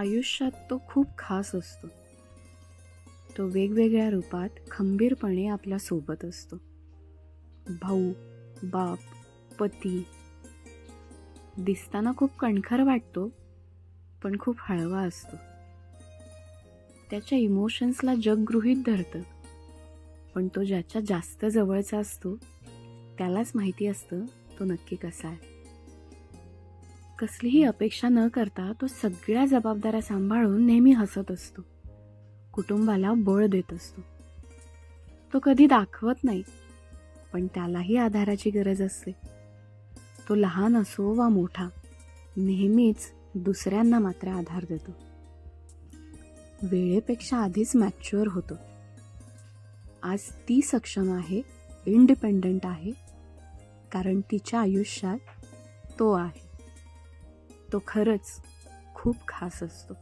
आयुष्यात तो खूप खास असतो. तो वेगवेगळ्या रूपात खंबीरपणे आपल्या सोबत असतो. भाऊ, बाप, पती. दिसताना खूप कणखर वाटतो, पण खूप हळवा असतो. त्याच्या इमोशन्सला जग गृहीत धरतं, पण तो ज्याच्या जास्त जवळचा असतो त्यालाच माहिती असतं तो नक्की कसा आहे. कसलीही अपेक्षा न करता तो सगळ्या जबाबदाऱ्या सांभाळून नेहमी हसत असतो. कुटुंबाला बळ देत असतो. तो कधी दाखवत नाही, पण त्यालाही आधाराची गरज असते. तो लहान असो वा मोठा, नेहमीच दुसऱ्यांना मात्र आधार देतो. वेळेपेक्षा आधीच मॅच्युअर होतो. आज ती सक्षम आहे, इंडिपेंडंट आहे, कारण तिच्या आयुष्यात तो आहे. तो खरंच खूप खास असतो.